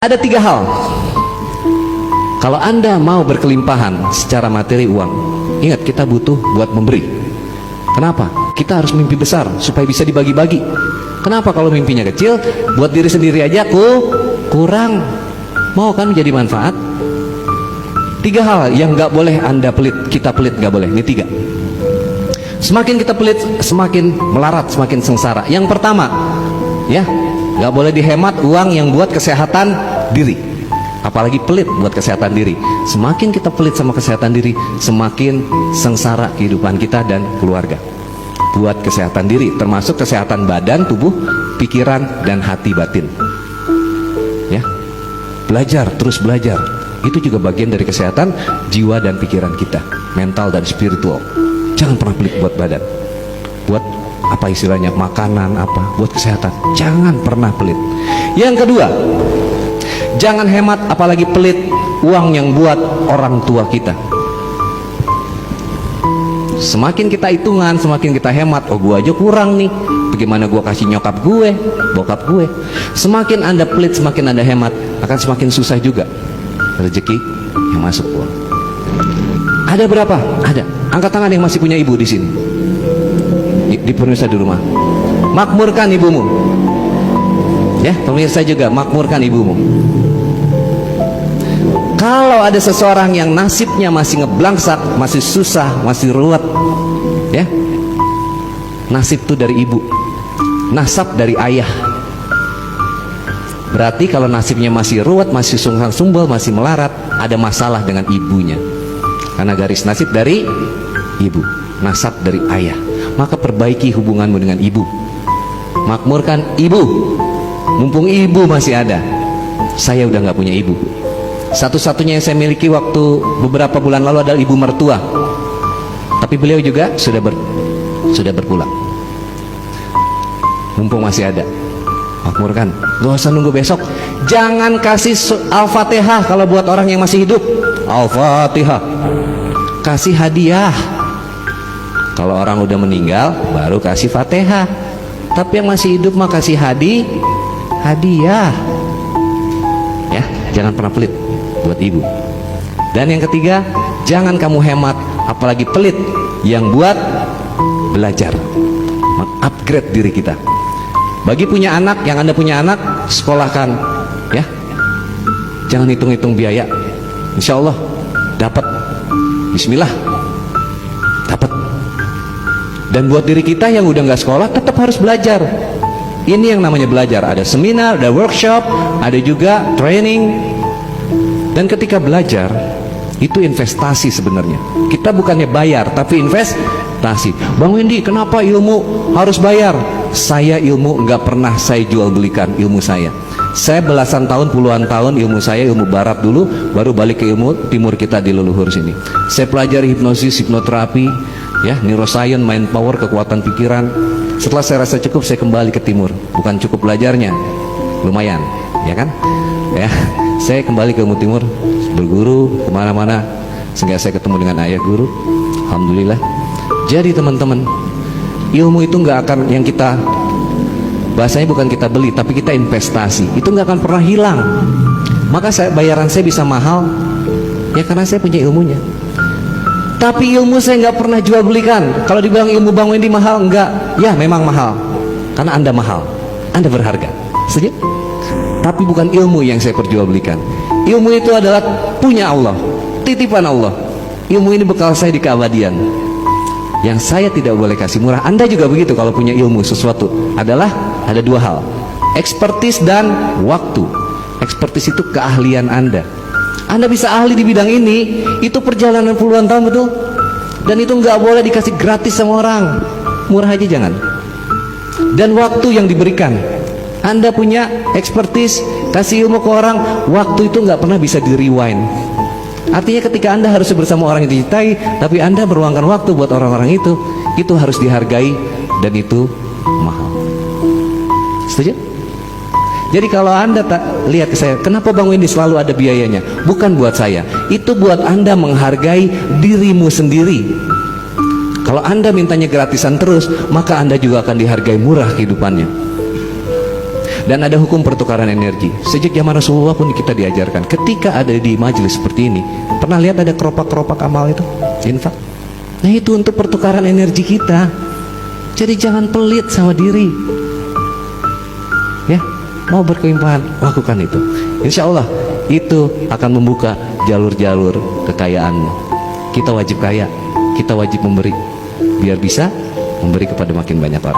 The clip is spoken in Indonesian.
Ada 3 hal. Kalau Anda mau berkelimpahan secara materi uang, ingat kita butuh buat memberi. Kenapa? Kita harus mimpi besar supaya bisa dibagi-bagi. Kenapa kalau mimpinya kecil, buat diri sendiri aja kurang. Mau kan menjadi manfaat? 3 hal yang gak boleh Anda pelit, kita pelit gak boleh. Ini 3. Semakin kita pelit, semakin melarat, semakin sengsara. Yang pertama, ya, gak boleh dihemat uang yang buat kesehatan diri, apalagi pelit buat kesehatan diri. Semakin kita pelit sama kesehatan diri, semakin sengsara kehidupan kita dan keluarga. Buat kesehatan diri, termasuk kesehatan badan, tubuh, pikiran, dan hati batin. Ya, belajar, terus belajar. Itu juga bagian dari kesehatan jiwa dan pikiran kita, mental dan spiritual. Jangan pernah pelit buat badan, buat apa istilahnya, makanan apa, buat kesehatan. Jangan pernah pelit. Yang kedua, jangan hemat apalagi pelit uang yang buat orang tua kita. Semakin kita hitungan, semakin kita hemat. Oh, gua aja kurang nih, bagaimana gua kasih nyokap gue, bokap gue. Semakin Anda pelit, semakin Anda hemat, akan semakin susah juga rezeki yang masuk uang. Ada berapa? Ada. Angkat tangan yang masih punya ibu di sini, di pemirsa di rumah. Makmurkan ibumu. Ya, pemirsa juga makmurkan ibumu. Kalau ada seseorang yang nasibnya masih ngeblangsak, masih susah, masih ruwet, ya, nasib itu dari ibu, nasab dari ayah. Berarti kalau nasibnya masih ruwet, masih sungkan-sumbel, masih melarat, ada masalah dengan ibunya. Karena garis nasib dari ibu, nasab dari ayah. Maka perbaiki hubunganmu dengan ibu. Makmurkan ibu. Mumpung ibu masih ada. Saya udah gak punya ibu. Satu-satunya yang saya miliki waktu beberapa bulan lalu adalah ibu mertua. Tapi beliau juga sudah berpulang. Mumpung masih ada, makmurkan. Gak usah nunggu besok. Jangan kasih Al-Fatihah kalau buat orang yang masih hidup. Al-Fatihah. Kasih hadiah. Kalau orang udah meninggal baru kasih Fatihah. Tapi yang masih hidup mah kasih hadiah. Ya, jangan pernah pelit buat ibu. Dan yang ketiga, jangan kamu hemat apalagi pelit yang buat belajar, mengupgrade diri kita. Bagi punya anak, yang Anda punya anak, sekolahkan, ya. Jangan hitung-hitung biaya. Insya Allah dapat. Bismillah, dapat. Dan buat diri kita yang udah nggak sekolah, tetap harus belajar. Ini yang namanya belajar. Ada seminar, ada workshop, ada juga training. Dan ketika belajar, itu investasi sebenarnya. Kita bukannya bayar, tapi investasi. Bang Wendy, kenapa ilmu harus bayar? Saya ilmu nggak pernah saya jual belikan ilmu saya. Saya belasan tahun, puluhan tahun ilmu saya ilmu barat dulu, baru balik ke ilmu timur kita di leluhur sini. Saya pelajari hipnosis, hipnoterapi, ya, neuroscience, mind power, kekuatan pikiran. Setelah saya rasa cukup, saya kembali ke timur. Bukan cukup belajarnya, lumayan, ya kan? Ya, saya kembali ke ilmu timur, berguru kemana-mana, sehingga saya ketemu dengan ayah guru. Alhamdulillah. Jadi teman-teman, ilmu itu nggak akan yang kita bahasanya bukan kita beli, tapi kita investasi. Itu nggak akan pernah hilang. Maka bayaran saya bisa mahal, ya karena saya punya ilmunya. Tapi ilmu saya nggak pernah jual belikan. Kalau dibilang ilmu Bang Wendy mahal, enggak. Ya memang mahal, karena Anda mahal, Anda berharga. Setuju? Tapi bukan ilmu yang saya perjualbelikan. Ilmu itu adalah punya Allah, titipan Allah. Ilmu ini bekal saya di keabadian. Yang saya tidak boleh kasih murah. Anda juga begitu. Kalau punya ilmu sesuatu, adalah ada 2 hal, ekspertis dan waktu. Ekspertis itu keahlian Anda. Anda bisa ahli di bidang ini, itu perjalanan puluhan tahun, betul. Dan itu nggak boleh dikasih gratis sama orang. Murah aja jangan. Dan waktu yang diberikan, Anda punya ekspertis, kasih ilmu ke orang, waktu itu nggak pernah bisa di rewind. Artinya ketika Anda harus bersama orang yang dicintai, tapi Anda meruangkan waktu buat orang-orang itu harus dihargai dan itu mahal. Setuju? Jadi kalau Anda tak lihat ke saya, kenapa Bang Wendy selalu ada biayanya? Bukan buat saya, itu buat Anda menghargai dirimu sendiri. Kalau Anda mintanya gratisan terus, maka Anda juga akan dihargai murah kehidupannya. Dan ada hukum pertukaran energi. Sejak zaman Rasulullah pun kita diajarkan. Ketika ada di majelis seperti ini, pernah lihat ada keropak-keropak amal itu? Infak. Nah itu untuk pertukaran energi kita. Jadi jangan pelit sama diri. Ya, mau berkelimpahan, lakukan itu. Insya Allah itu akan membuka jalur-jalur kekayaanmu. Kita wajib kaya, kita wajib memberi, biar bisa memberi kepada makin banyak orang.